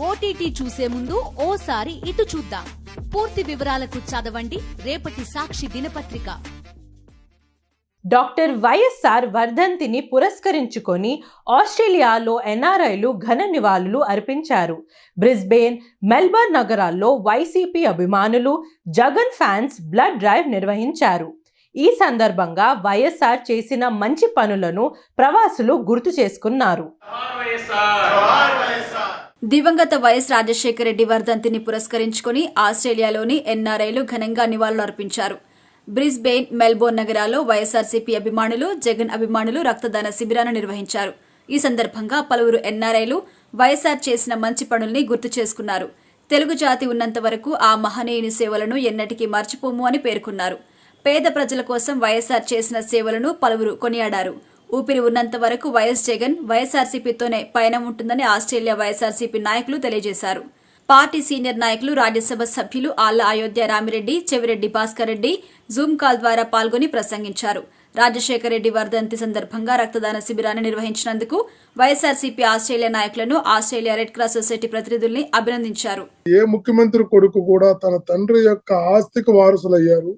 OTT చూసే ముందు ఓసారి ఇటు చూద్దాం. పూర్తి వివరాలకు చదవండి రేపటి సాక్షి దినపత్రిక. డాక్టర్ వైఎస్ఆర్ వర్ధంతిని పురస్కరించుకొని ఆస్ట్రేలియాలో ఎన్ఆర్ఐలు ఘన నివాళులు అర్పించారు. బ్రిస్బేన్, మెల్బర్న్ నగరాల్లో వైసీపీ అభిమానులు, జగన్ ఫ్యాన్స్ బ్లడ్ డ్రైవ్ నిర్వహించారు. ఈ సందర్భంగా వైఎస్ఆర్ చేసిన మంచి పనులను ప్రవాసులు గుర్తు చేసుకున్నారు. దివంగత వైఎస్ రాజశేఖర రెడ్డి వర్ధంతిని పురస్కరించుకుని ఆస్ట్రేలియాలోని ఎన్ఆర్ఐలు ఘనంగా నివాళులు అర్పించారు. బ్రిస్బెయిన్, మెల్బోర్న్ నగరాల్లో వైఎస్ఆర్సీపీ అభిమానులు, జగన్ అభిమానులు రక్తదాన శిబిరాన్ని నిర్వహించారు. ఈ సందర్భంగా పలువురు ఎన్ఆర్ఐలు వైఎస్ఆర్ చేసిన మంచి పనుల్ని గుర్తు చేసుకున్నారు. తెలుగు జాతి ఉన్నంత వరకు ఆ మహనీయుని సేవలను ఎన్నటికీ మర్చిపోము అని పేర్కొన్నారు. పేద ప్రజల కోసం వైఎస్ఆర్ చేసిన సేవలను పలువురు కొనియాడారు. ఊపిరి ఉన్నంత వరకు వైఎస్ జగన్ వైఎస్ఆర్సీపీతోనే పయనం ఉంటుందని ఆస్ట్రేలియా వైఎస్ఆర్సీపీ నాయకులు తెలియజేశారు. పార్టీ సీనియర్ నాయకులు, రాజ్యసభ సభ్యులు ఆళ్ల అయోధ్య రామిరెడ్డి, చెవిరెడ్డి భాస్కర్ రెడ్డి జూమ్ కాల్ ద్వారా పాల్గొని ప్రసంగించారు. రాజశేఖర రెడ్డి వర్ధంతి సందర్భంగా రక్తదాన శిబిరాన్ని నిర్వహించినందుకు వైఎస్ఆర్సీపీ ఆస్ట్రేలియా నాయకులను, ఆస్ట్రేలియా రెడ్ క్రాస్ సొసైటీ ప్రతినిధుల్ని అభినందించారు. ఏ ముఖ్యమంత్రి కొడుకు కూడా తన తండ్రి యొక్క ఆస్తికి వారసులయ్యారు,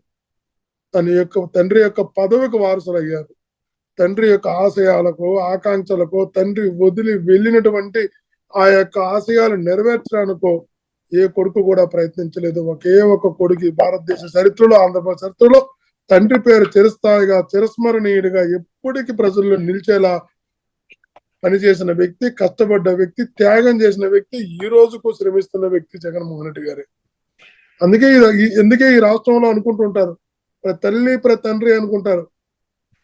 తండ్రి యొక్క పదవికి వారసులయ్యారు. తండ్రి యొక్క ఆశయాలకు, ఆకాంక్షలకు తండ్రి వదిలి వెళ్ళినటువంటి ఆ యొక్క ఆశయాలు నెరవేర్చడానికో ఏ కొడుకు కూడా ప్రయత్నించలేదు. ఒకే ఒక కొడుకు భారతదేశ చరిత్రలో, ఆంధ్రప్రదేశ్ చరిత్రలో తండ్రి పేరు చిరస్థాయిగా, చిరస్మరణీయుడిగా ఎప్పటికీ ప్రజల్లో నిలిచేలా పనిచేసిన వ్యక్తి, కష్టపడ్డ వ్యక్తి, త్యాగం చేసిన వ్యక్తి, ఈ రోజుకు శ్రమిస్తున్న వ్యక్తి జగన్మోహన్ రెడ్డి గారే. అందుకే ఈ రాష్ట్రంలో అనుకుంటుంటారు, ప్రతి తల్లి ప్రతి తండ్రి అనుకుంటారు,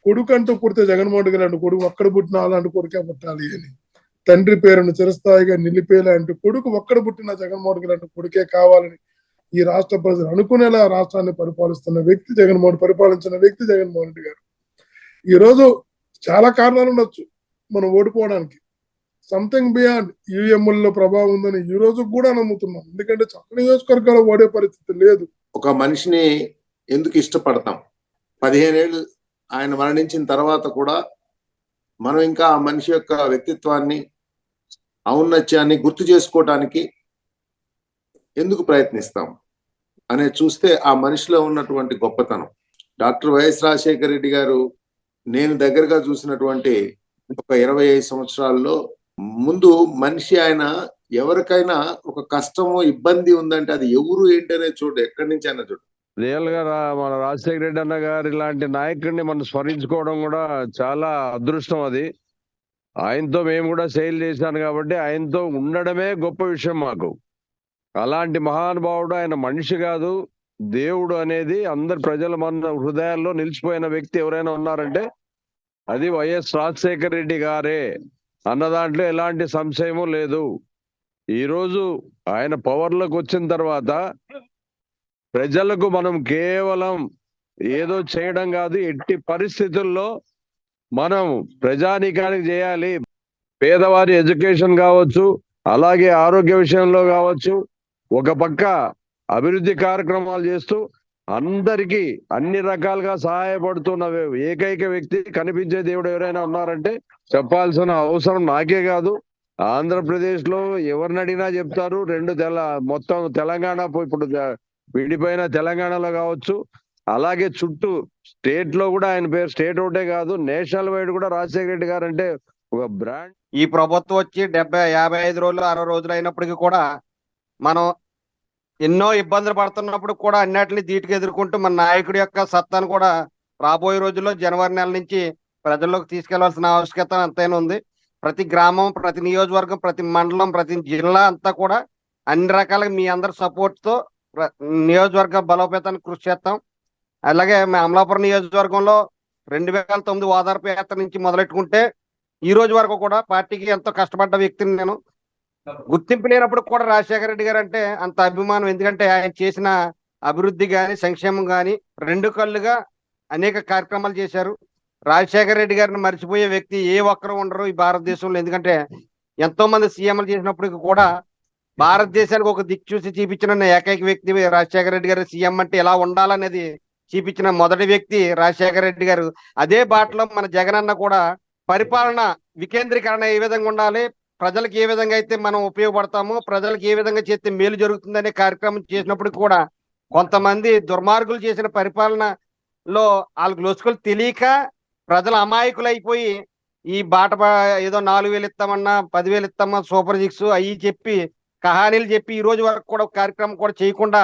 కొడుకు అంటూ పుడితే జగన్మోహన్ రెడ్డి గారు కొడుకు ఒక్కడ పుట్టిన అలాంటి కొడుకే పుట్టాలి అని. తండ్రి పేరును చిరస్థాయిగా నిలిపేలాంటి కొడుకు ఒక్కడ పుట్టిన జగన్మోహన్ రెడ్డి లాంటి కొడుకే కావాలని ఈ రాష్ట్ర ప్రజలు అనుకునేలా రాష్ట్రాన్ని పరిపాలిస్తున్న వ్యక్తి పరిపాలించిన వ్యక్తి జగన్మోహన్ రెడ్డి గారు. ఈ రోజు చాలా కారణాలు ఉండొచ్చు మనం ఓడిపోవడానికి. సంథింగ్ బియాండ్ యుఎంఎల్లో ప్రభావం ఉందని ఈ రోజు కూడా నమ్ముతున్నాం. ఎందుకంటే చాలా నియోజకవర్గాలు ఓడే పరిస్థితి లేదు. ఒక మనిషిని ఎందుకు ఇష్టపడతాం? 15 ఏళ్ళు ఆయన మరణించిన తర్వాత కూడా మనం ఇంకా ఆ మనిషి యొక్క వ్యక్తిత్వాన్ని, ఔన్నత్యాన్ని గుర్తు చేసుకోవటానికి ఎందుకు ప్రయత్నిస్తాం అనేది చూస్తే ఆ మనిషిలో ఉన్నటువంటి గొప్పతనం. డాక్టర్ వైఎస్ రాజశేఖర రెడ్డి గారు నేను దగ్గరగా చూసినటువంటి ఒక 25 సంవత్సరాల్లో ముందు మనిషి ఆయన ఎవరికైనా ఒక కష్టము, ఇబ్బంది ఉందంటే అది ఎవరు ఏంటనే చూడు, ఎక్కడి నుంచి అయినా చూడు. రియల్ గా మన రాజశేఖర రెడ్డి అన్న గారు ఇలాంటి నాయకుడిని మనం స్మరించుకోవడం కూడా చాలా అదృష్టం. అది ఆయనతో మేము కూడా సేల్ చేశాను కాబట్టి ఆయనతో ఉండడమే గొప్ప విషయం మాకు. అలాంటి మహానుభావుడు, ఆయన మనిషి కాదు దేవుడు అనేది అందరు ప్రజల మన హృదయాల్లో నిలిచిపోయిన వ్యక్తి ఎవరైనా ఉన్నారంటే అది వైఎస్ రాజశేఖర రెడ్డి గారే అన్న దాంట్లో ఎలాంటి సంశయము లేదు. ఈరోజు ఆయన పవర్లోకి వచ్చిన తర్వాత ప్రజలకు మనం కేవలం ఏదో చేయడం కాదు, ఎట్టి పరిస్థితుల్లో మనం ప్రజానీకానికి చేయాలి. పేదవారి ఎడ్యుకేషన్ కావచ్చు, అలాగే ఆరోగ్య విషయంలో కావచ్చు, ఒక పక్క అభివృద్ధి కార్యక్రమాలు చేస్తూ అందరికీ అన్ని రకాలుగా సహాయపడుతున్న ఏకైక వ్యక్తి, కనిపించే దేవుడు ఎవరైనా ఉన్నారంటే చెప్పాల్సిన అవసరం నాకే కాదు, ఆంధ్రప్రదేశ్ లో ఎవరిని అడిగినా చెప్తారు. మొత్తం తెలంగాణ ఇప్పుడు విడిపోయిన తెలంగాణలో కావచ్చు, అలాగే చుట్టూ స్టేట్ లో కూడా ఆయన పేరు స్టేట్ ఒకటే కాదు, నేషనల్ వైడ్ కూడా రాజశేఖర రెడ్డి గారు అంటే ఒక బ్రాండ్. ఈ ప్రభుత్వం వచ్చి 55 రోజులు 60 రోజులు అయినప్పటికీ కూడా మనం ఎన్నో ఇబ్బందులు పడుతున్నప్పుడు కూడా అన్నిటిని ధీటుగా ఎదుర్కొంటూ మన నాయకుడి యొక్క సత్తాను కూడా రాబోయే రోజుల్లో జనవరి నెల నుంచి ప్రజల్లోకి తీసుకెళ్లాల్సిన ఆవశ్యకత ఎంతైనా ఉంది. ప్రతి గ్రామం, ప్రతి నియోజకవర్గం, ప్రతి మండలం, ప్రతి జిల్లా అంతా కూడా అన్ని రకాలుగా మీ అందరి సపోర్ట్ తో నియోజకవర్గ బలోపేతానికి కృషి చేస్తాం. అలాగే అమలాపురం నియోజకవర్గంలో 2009 ఓదార్పు యాత్ర నుంచి మొదలెట్టుకుంటే ఈ రోజు వరకు కూడా పార్టీకి ఎంతో కష్టపడ్డ వ్యక్తిని నేను. గుర్తింపు లేనప్పుడు కూడా రాజశేఖర రెడ్డి గారు అంటే అంత అభిమానం. ఎందుకంటే ఆయన చేసిన అభివృద్ధి కానీ, సంక్షేమం కానీ 2 కళ్ళుగా అనేక కార్యక్రమాలు చేశారు. రాజశేఖర రెడ్డి గారిని మర్చిపోయే వ్యక్తి ఏ ఒక్కరు ఉండరు ఈ భారతదేశంలో. ఎందుకంటే ఎంతో మంది సీఎంలు చేసినప్పటికీ కూడా భారతదేశానికి ఒక దిక్కు చూసి చూపించిన ఏకైక వ్యక్తి రాజశేఖర రెడ్డి గారు. సీఎం అంటే ఎలా ఉండాలనేది చూపించిన మొదటి వ్యక్తి రాజశేఖర రెడ్డి గారు. అదే బాటలో మన జగనన్న కూడా పరిపాలన వికేంద్రీకరణ ఏ విధంగా ఉండాలి, ప్రజలకు ఏ విధంగా అయితే మనం ఉపయోగపడతామో, ప్రజలకు ఏ విధంగా చేస్తే మేలు జరుగుతుందనే కార్యక్రమం చేసినప్పుడు కూడా కొంతమంది దుర్మార్గులు చేసిన పరిపాలనలో వాళ్ళకి లొసుకులు తెలియక ప్రజలు అమాయకులైపోయి ఈ ఏదో 4,000 ఇస్తామన్నా 10,000 ఇస్తామన్నా సూపర్ సిక్స్ అవి చెప్పి కహానీలు చెప్పి ఈ రోజు వరకు కూడా కార్యక్రమం కూడా చేయకుండా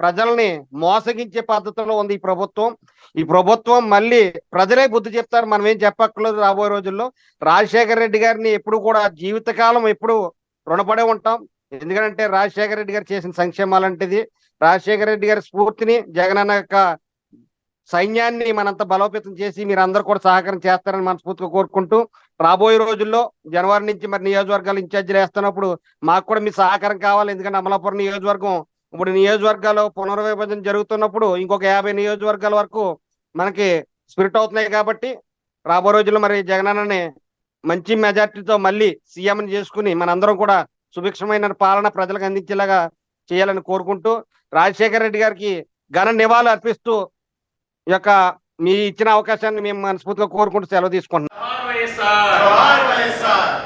ప్రజల్ని మోసగించే పద్ధతిలో ఉంది ఈ ప్రభుత్వం. ఈ ప్రభుత్వం మళ్ళీ ప్రజలే బుద్ధి చెప్తారు, మనం ఏం చెప్పక్కర్లేదు. రాబోయే రోజుల్లో రాజశేఖర రెడ్డి గారిని ఎప్పుడు కూడా జీవితకాలం ఎప్పుడు రుణపడే ఉంటాం. ఎందుకంటే రాజశేఖర రెడ్డి గారు చేసిన సంక్షేమాలంటేది, రాజశేఖర రెడ్డి గారి స్ఫూర్తిని, జగనన్న యొక్క సైన్యాన్ని మనంతా బలోపేతం చేసి మీరందరూ కూడా సహకారం చేస్తారని మనస్ఫూర్తిగా కోరుకుంటూ, రాబోయే రోజుల్లో జనవరి నుంచి మరి నియోజకవర్గాలు ఇన్ఛార్జీలు వేస్తున్నప్పుడు మాకు కూడా మీ సహకారం కావాలి. ఎందుకంటే అమలాపురం నియోజకవర్గం ఇప్పుడు నియోజకవర్గాలు పునర్విభజన జరుగుతున్నప్పుడు ఇంకొక 50 నియోజకవర్గాల వరకు మనకి స్ప్లిట్ అవుతున్నాయి. కాబట్టి రాబో రోజుల్లో మరి జగనన్నని మంచి మెజార్టీతో మళ్ళీ సీఎంని చేసుకుని మనందరం కూడా సుభిక్షమైన పాలన ప్రజలకు అందించేలాగా చేయాలని కోరుకుంటూ, రాజశేఖర రెడ్డి గారికి ఘన నివాళులు అర్పిస్తూ ఈ యొక్క మీ ఇచ్చిన అవకాశాన్ని మేము మనస్ఫూర్తిగా కోరుకుంటూ సెలవు తీసుకుంటున్నాం.